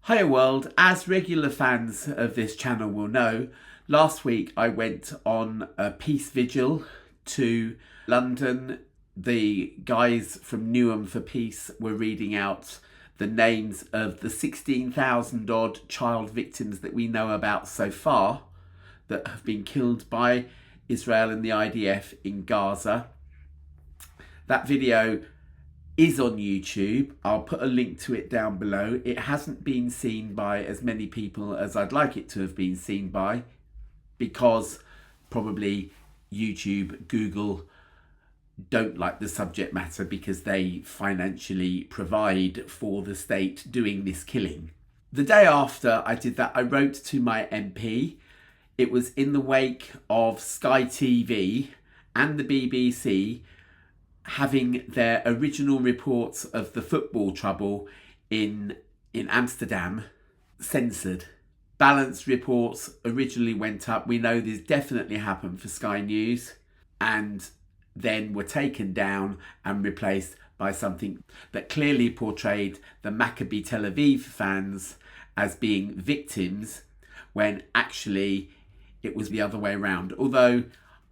Hiya world, as regular fans of this channel will know, last week I went on a peace vigil to London. The guys from Newham for Peace were reading out the names of the 16,000 odd child victims that we know about so far that have been killed by Israel and the IDF in Gaza. That video is on YouTube. I'll put a link to it down below. It hasn't been seen by as many people as I'd like it to have been seen by, because probably YouTube, Google don't like the subject matter because they financially provide for the state doing this killing. The day after I did that, I wrote to my MP. It was in the wake of Sky TV and the BBC having their original reports of the football trouble in Amsterdam censored. Balanced reports originally went up. We know this definitely happened for Sky News, and then were taken down and replaced by something that clearly portrayed the Maccabi Tel Aviv fans as being victims, when actually it was the other way around. Although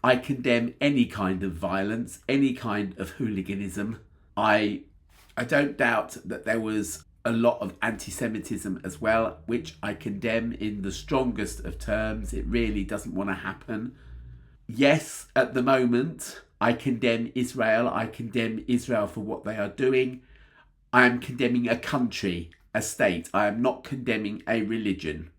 I condemn any kind of violence, any kind of hooliganism. I don't doubt that there was a lot of anti-Semitism as well, which I condemn in the strongest of terms. It really doesn't want to happen. Yes, at the moment, I condemn Israel. I condemn Israel for what they are doing. I am condemning a country, a state. I am not condemning a religion.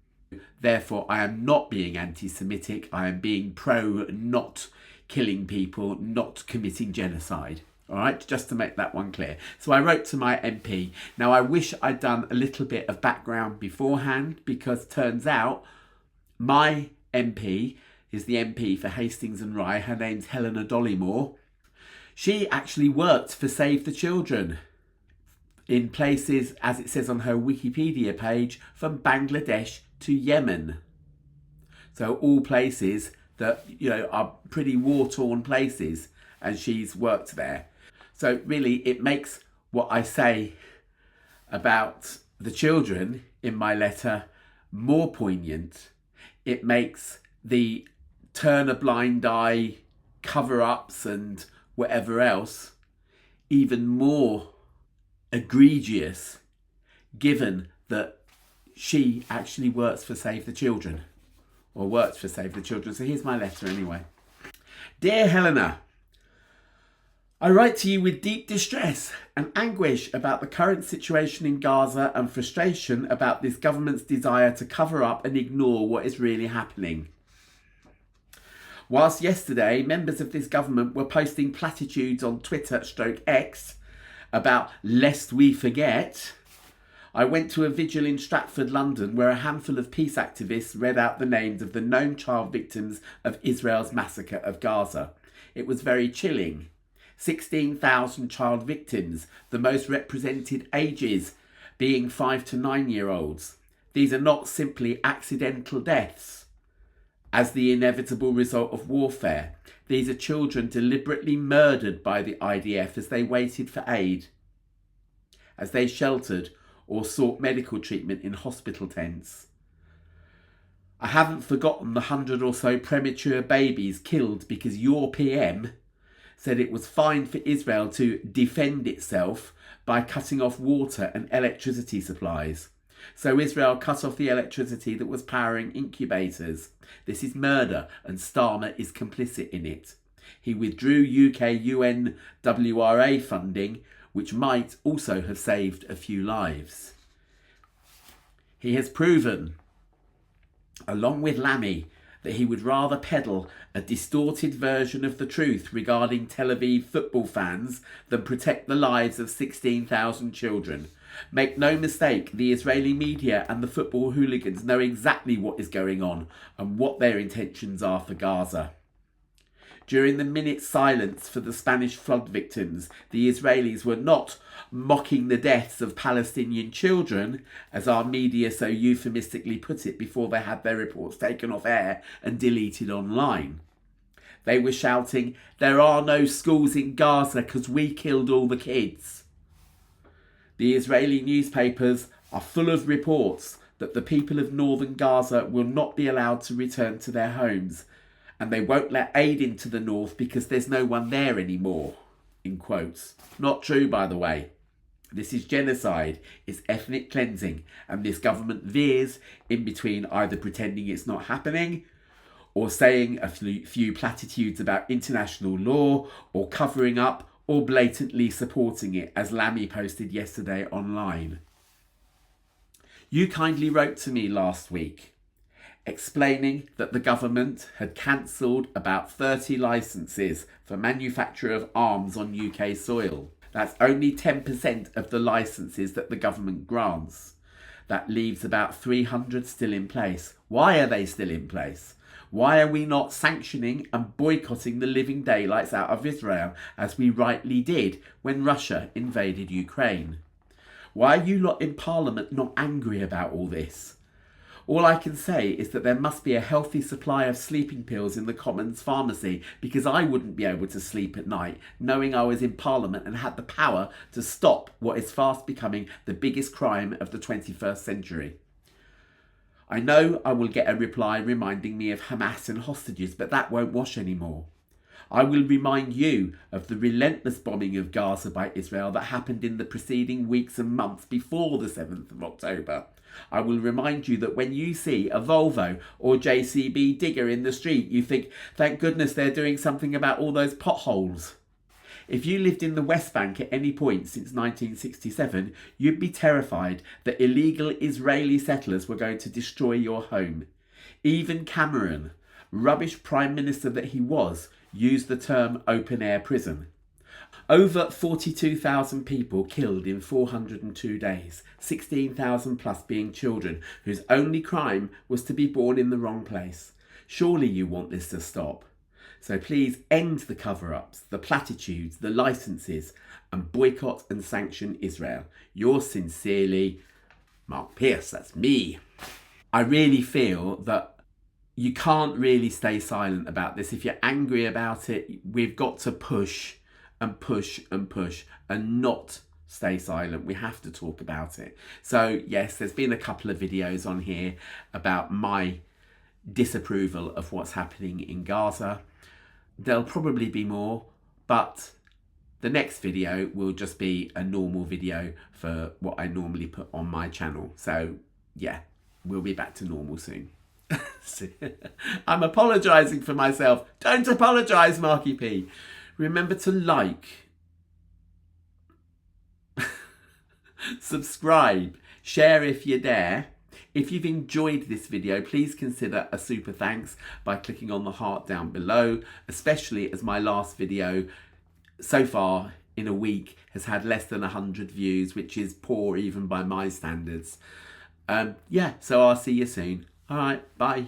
Therefore, I am not being anti-Semitic. I am being pro not killing people, not committing genocide. All right, just to make that one clear. So I wrote to my MP. Now, I wish I'd done a little bit of background beforehand, because turns out my MP is the MP for Hastings and Rye. Her name's Helena Dollymore. She actually worked for Save the Children in places, as it says on her Wikipedia page, from Bangladesh to Yemen. So all places that, are pretty war-torn places, and she's worked there. So really it makes what I say about the children in my letter more poignant. It makes the turn a blind eye, cover-ups and whatever else even more egregious, given that she actually works for Save the Children, or works for Save the Children. So here's my letter anyway. Dear Helena, I write to you with deep distress and anguish about the current situation in Gaza and frustration about this government's desire to cover up and ignore what is really happening. Whilst yesterday members of this government were posting platitudes on Twitter/X about lest we forget, I went to a vigil in Stratford, London, where a handful of peace activists read out the names of the known child victims of Israel's massacre of Gaza. It was very chilling. 16,000 child victims, the most represented ages being 5 to 9-year-olds. These are not simply accidental deaths as the inevitable result of warfare. These are children deliberately murdered by the IDF as they waited for aid, as they sheltered or sought medical treatment in hospital tents. I haven't forgotten the 100 or so premature babies killed because your PM said it was fine for Israel to defend itself by cutting off water and electricity supplies. So Israel cut off the electricity that was powering incubators. This is murder, and Starmer is complicit in it. He withdrew UK UNWRA funding, which might also have saved a few lives. He has proven, along with Lammy, that he would rather peddle a distorted version of the truth regarding Tel Aviv football fans than protect the lives of 16,000 children. Make no mistake, the Israeli media and the football hooligans know exactly what is going on and what their intentions are for Gaza. During the minute's silence for the Spanish flood victims, the Israelis were not mocking the deaths of Palestinian children, as our media so euphemistically put it before they had their reports taken off air and deleted online. They were shouting, "There are no schools in Gaza because we killed all the kids." The Israeli newspapers are full of reports that the people of northern Gaza will not be allowed to return to their homes, and they won't let aid into the north because there's no one there anymore, in quotes. Not true, by the way. This is genocide, it's ethnic cleansing, and this government veers in between either pretending it's not happening or saying a few platitudes about international law, or covering up, or blatantly supporting it, as Lammy posted yesterday online. You kindly wrote to me last week explaining that the government had cancelled about 30 licences for manufacture of arms on UK soil. That's only 10% of the licences that the government grants. That leaves about 300 still in place. Why are they still in place? Why are we not sanctioning and boycotting the living daylights out of Israel, as we rightly did when Russia invaded Ukraine? Why are you lot in Parliament not angry about all this? All I can say is that there must be a healthy supply of sleeping pills in the Commons pharmacy, because I wouldn't be able to sleep at night knowing I was in Parliament and had the power to stop what is fast becoming the biggest crime of the 21st century. I know I will get a reply reminding me of Hamas and hostages, but that won't wash anymore. I will remind you of the relentless bombing of Gaza by Israel that happened in the preceding weeks and months before the 7th of October. I will remind you that when you see a Volvo or JCB digger in the street, you think, thank goodness they're doing something about all those potholes. If you lived in the West Bank at any point since 1967, you'd be terrified that illegal Israeli settlers were going to destroy your home. Even Cameron, rubbish prime minister that he was, used the term open-air prison. Over 42,000 people killed in 402 days, 16,000 plus being children, whose only crime was to be born in the wrong place. Surely you want this to stop. So please end the cover-ups, the platitudes, the licences, and boycott and sanction Israel. Yours sincerely, Mark Pierce, that's me. I really feel that you can't really stay silent about this. If you're angry about it, we've got to push and push and push and not stay silent. We have to talk about it. So yes, there's been a couple of videos on here about my disapproval of what's happening in Gaza. There'll probably be more, but the next video will just be a normal video for what I normally put on my channel. So yeah, we'll be back to normal soon. I'm apologising for myself. Don't apologise, Marky P. Remember to like, subscribe, share if you dare. If you've enjoyed this video, please consider a super thanks by clicking on the heart down below, especially as my last video so far in a week has had less than 100 views, which is poor even by my standards. Yeah, so I'll see you soon. All right, bye.